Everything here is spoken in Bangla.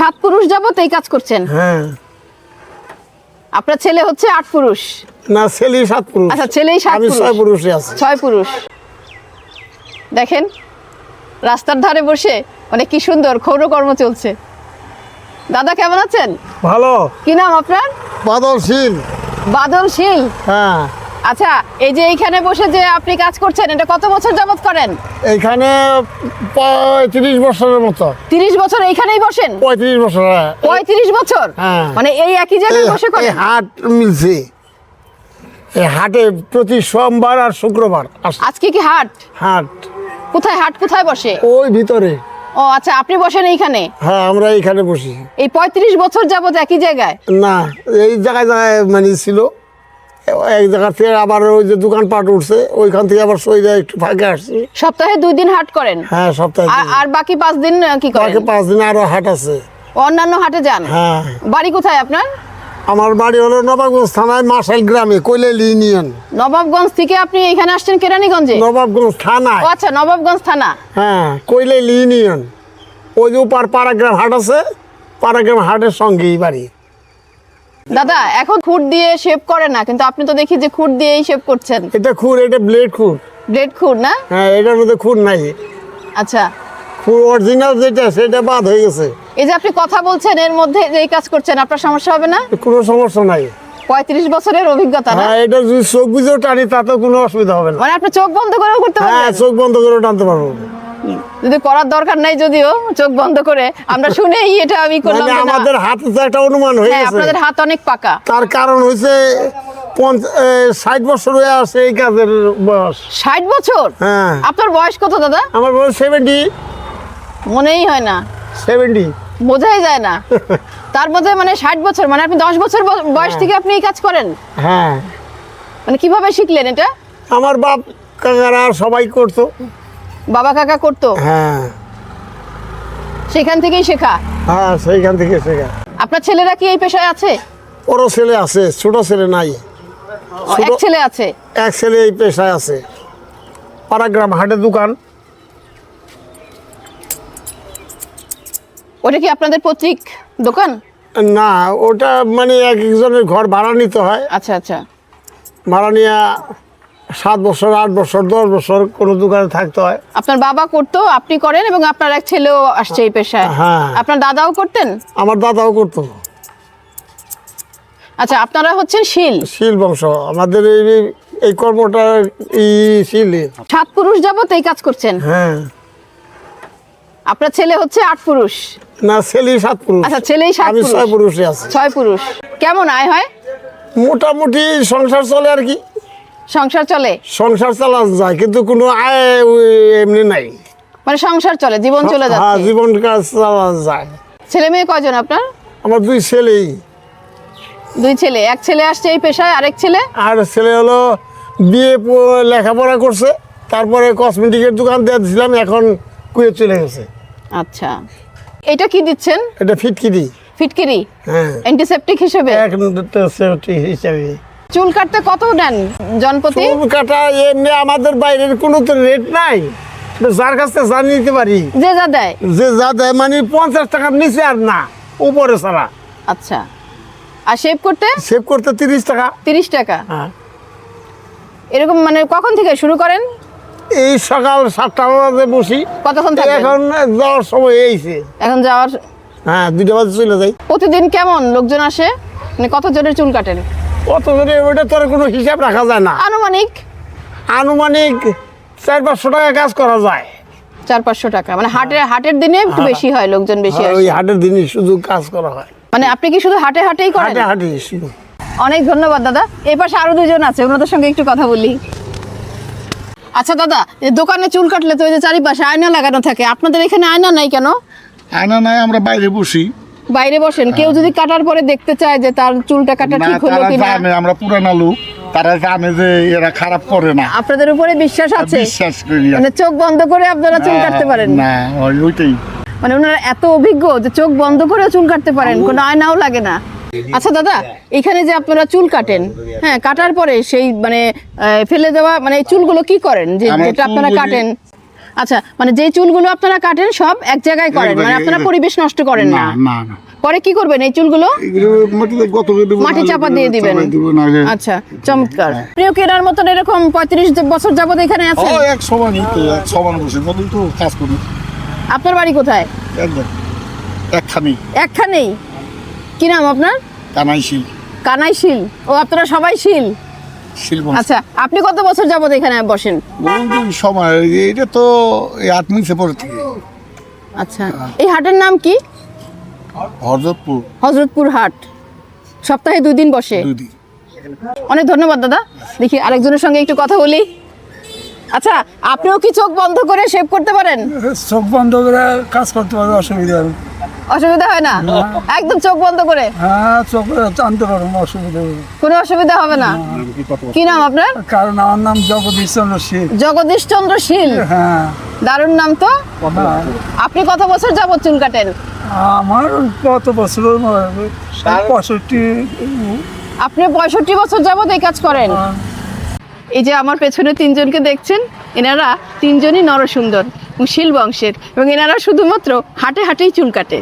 7 পুরুষ যাবত এই কাজ করছেন? হ্যাঁ। আপনার ছেলে হচ্ছে 8 পুরুষ? না, ছেলেই 7 পুরুষ। আচ্ছা, ছেলেই 7 আমি পুরুষ। 6 পুরুষই আছি। 6 পুরুষ। দেখেন রাস্তার ধারে বসে মানে কি সুন্দর ক্ষৌরকর্ম চলছে। দাদা কেমন আছেন? ভালো। কি নাম আপনার? বাদলশীল। বাদলশীল। হ্যাঁ। আচ্ছা, এই যে এইখানে বসে যে আপনি কাজ করছেন, এটা কত বছর যাবত করেন? এইখানে 35 বছরের মতো। 30 বছর এইখানেই বসেন? 35 বছর। 35 বছর? হ্যাঁ। মানে এই একই জায়গায় বসে এই করেন? হাট মিলছে, এই হাটে প্রতি সোমবার আর শুক্রবার আসে। আজকে কি হাট? হাট কোথায় হাট কোথায় বসে? ওই ভিতরে। ও আচ্ছা, আপনি বসেন এইখানে? হ্যাঁ, আমরা এইখানে বসি। এই 35 বছর যাবত একই জায়গায়? না, এই জায়গায় জায়গায় মানে ছিল, এক জায়গা থেকে আবার ওই যে দোকানপাট উঠছে, ওইখান থেকে আবার সইদা একটু ফাঁকে আসছি। সপ্তাহে 2 দিন হাট করেন? হ্যাঁ, সপ্তাহে আর বাকি 5 দিন কি করেন? বাকি 5 দিন আরো হাট আছে। অন্যান্য হাটে যান? হ্যাঁ। বাড়ি কোথায় আপনার? আমার বাড়ি হলো নবাবগঞ্জ থানায় মাসাইল গ্রামে, কৈলাইল ইউনিয়ন। নবাবগঞ্জ থেকে আপনি এখানে আসছেন কেরানীগঞ্জে? নবাবগঞ্জ থানায়। ও আচ্ছা, নবাবগঞ্জ থানা। হ্যাঁ, কৈলাইল ইউনিয়ন। ওই যে উপার পাড়াগ্রাম হাট আছে, পাড়াগ্রাম হাটের সঙ্গেই বাড়ি। দাদা এখন খুঁট দিয়ে শেভ করে না, কিন্তু আপনি তো দেখি যে খুঁট দিয়েই শেভ করছেন। এটা খুর, এটা ব্লেড খুর। ব্লেড খুঁট না? হ্যাঁ, এটার মধ্যে খুর নাই। আচ্ছা, খুর অরিজিনাল যেটা সেটা বাদ হয়ে গেছে। এই যে আপনি কথা বলছেন এর মধ্যে যে এই কাজ করছেন, আপনার সমস্যা হবে না? কোনো সমস্যা নাই। 35 বছরের অভিজ্ঞতা না? হ্যাঁ, এটা যদি চোখ বুঝেও টানি তাতে কোনো অসুবিধা হবে না। মানে আপনি চোখ বন্ধ করেও করতে হ্যাঁ, পারবেন? চোখ বন্ধ করে টানতে পারবো। যদি করার দরকার নাই, যদিও চোখ বন্ধ করে আমরা শুনেই এটা আমি করলাম মানে যে না। আমাদের হাতে তো একটা অনুমান হয়ে হ্যাঁ, গেছে। আপনাদের হাত অনেক পাকা। তার কারণ হচ্ছে 60 বছর হয়ে আসে এই কাজের বয়স। 60 বছর? হ্যাঁ। আপনার বয়স কত দাদা? আমার বয়স 70। মনেই হয় না, 70। বোঝাই যায় না। তার মধ্যে মানে 60 বছর, মানে আপনি 10 বছর বয়স থেকে আপনি এই কাজ করেন? হ্যাঁ। মানে কিভাবে শিখলেন এটা? আমার বাপ কাকারা সবাই করতো। বাবা কাকা করতো? হ্যাঁ। সেখান থেকেই শেখা? হ্যাঁ, সেইখান থেকে শেখা। আপনার ছেলেরা কি এই পেশায় আছে? বড় ছেলে আছে, ছোট ছেলে নাই। ও, এক ছেলে আছে? এক ছেলে এই পেশায় আছে, পাড়াগ্রাম হাটের দোকান। ওটা কি আপনাদের পৈতৃক দোকান? না, ওটা মানে এক একজনের ঘর ভাড়া নিতে হয়। আচ্ছা আচ্ছা। ভাড়া নিয়ে 7 বছর, 8 বছর, 10 বছর কোনো দোকানে থাকতে হয়। আপনার বাবা করতো, আপনি করেন, এবং আপনার এক ছেলেও আসছে এই পেশায়? হ্যাঁ। আপনার দাদাও করতেন? আমার দাদাও করতো। আচ্ছা, আপনারা হচ্ছেন শীল? শীল বংশ আমাদের। এই কর্মটা শীল। 7 পুরুষ যাবত এই কাজ করছেন? হ্যাঁ। আপনার ছেলে হচ্ছে 8 পুরুষ? না, ছেলেই 7 পুরুষ। আচ্ছা, ছেলেই 7 আমি পুরুষ। 6 পুরুষই আছি। 6 পুরুষ। কেমন আয় হয়? মোটামুটি সংসার চলে আর কি। সংসার চলে? সংসার চালানো যায়, কিন্তু কোনো আয় এমনি নাই। মানে সংসার চলে, জীবন চলে হ্যাঁ, যাচ্ছে? জীবন কাজ চালানো যায়। ছেলে মেয়ে কয়জন আপনার? আমার 2 ছেলেই। 2 ছেলে। এক ছেলে আসছে এই পেশায়, আরেক ছেলে? আর ছেলে হলো বিয়ে লেখাপড়া করছে, তারপরে কসমেটিকের দোকান দিয়ে দিয়েছিলাম, এখন কুয়ে চলে গেছে। আচ্ছা, এটা কি দিচ্ছেন? এটা ফিটকিরি। ফিটকিরি? হ্যাঁ, অ্যান্টিসেপটিক হিসেবে? হিসাবে। চুল কাটতে কত নেন জনপ্রতি? চুল কাটা এমনি আমাদের বাইরের কোনো তো রেট নাই, যার কাছ থেকে জানি নিতে পারি। যে যা দেয়? যে যা দেয়, মানে 50 টাকার নিচে আর না, উপরে ছাড়া। আচ্ছা, আর শেভ করতে? সেভ করতে 30 টাকা। 30 টাকা? হ্যাঁ। এরকম মানে কখন থেকে শুরু করেন? এই সকাল 7টা বাজে বসি। কতক্ষণ থাকবেন? এখন যাওয়ার সময় এইছে। এখন যাওয়ার? হ্যাঁ, 2টা বাজে চলে যাই। প্রতিদিন কেমন লোকজন আসে? মানে কত জনের চুল কাটেন? কত জনে ওইটা তোর কোনো হিসাব রাখা যায় না। আনুমানিক? আনুমানিক 400-500 টাকা কাজ করা যায়। 400-500 টাকা? মানে হাটের দিনে একটু বেশি হয়, লোকজন বেশি হ্যাঁ, আসে? ওই হাটের দিনই শুধু কাজ করা হয়। মানে আপনি কি শুধু হাটেই করেন? হাটে শুধু। অনেক ধন্যবাদ দাদা। এই পাশে আরো 2 জন আছে, ওনাদের সঙ্গে একটু কথা বলি। আচ্ছা দাদা, এই দোকানে চুল কাটলে তো ওই যে চারিপাশে আয়না লাগানো থাকে, আপনাদের এখানে আয়না নাই কেন? আয়না নাই, আমরা বাইরে বসি। বাইরে বসেন? কেউ যদি কাটার পরে দেখতে চায় যে তার চুলটা কাটা না, ঠিক হলো তারা কিনা? জানে, আমরা পুরানা লোক, তারা জানে যে এরা খারাপ করে না। আপনাদের উপরে বিশ্বাস আছে? বিশ্বাস করি। মানে চোখ বন্ধ করে আপনারা চুল কাটতে পারেন? না, ওইটাই। মানে ওনারা এত অভিজ্ঞ যে চোখ বন্ধ করে চুল কাটতে পারেন, কোনো আয়নাও লাগে না। আচ্ছা দাদা, এখানে যে আপনারা চুল কাটেন, হ্যাঁ, কাটার পরে সেই মানে ফেলে দেওয়া মানে এই চুলগুলো কি করেন, যে আমরা যেটা আপনারা চুলগুলি- কাটেন? আচ্ছা, মানে যে চুলগুলো আপনারা কাটেন সব এক জায়গায় করেন, মানে আপনারা পরিবেশ নষ্ট করেন না? না না পরে কি করবেন এই চুলগুলো? এগুলো মাটিতে গত করে দেবো, মাটি চাপা দিয়ে দিবেন। চাপাই দেবো, নাহলে আচ্ছা, চমৎকার। প্রিয় কেনার মতন এরকম 35 বছর যাবত এখানে আছে? এক সমানই তো, এক সমান বসে বলেই তো কাজ করি। আপনার বাড়ি কোথায়? একদম একখানি একখানেই। কি নাম আপনার? কানাইশি কানাই শীল। ও, আপনারা সবাই শীল? শিল্প আচ্ছা, আপনি কত বছর যাবত এখানে বসেন? বহুদিন সময়, এটা তো এই 8 মিনিটে পরে থেকে আচ্ছা, এই হাটের নাম কি? হরজতপুর হজরতপুর হাট। সপ্তাহে 2 দিন বসে? 2 দিন। অনেক ধন্যবাদ দাদা। দেখি আরেকজনের সঙ্গে একটু কথা বলি। আচ্ছা, আপনিও কি চোখ বন্ধ করে শেভ করতে পারেন? চোখ বন্ধ করে কাজ করতে পারবে, অসুবিধা হবে। অসুবিধা হয় না? একদম চোখ বন্ধ করে? হ্যাঁ, চোখ টানতে পারবো, অসুবিধা হবে। কোনো অসুবিধা হবে না? কি নাম আপনার? কারণ আমার নাম জগদীশ চন্দ্র শীল। জগদীশ চন্দ্র শীল। হ্যাঁ, দারুণ নাম তো। হ্যাঁ। আপনি কত বছর যাবত চুল কাটেন? আমার কত বছর, 65। আপনি 65 বছর যাবত এই কাজ করেন? এই যে আমার পেছনে 3 জনকে দেখছেন, এনারা 3 জনই নরসুন্দর, শীল বংশের, এবং এনারা শুধুমাত্র হাটে হাটেই চুল কাটে।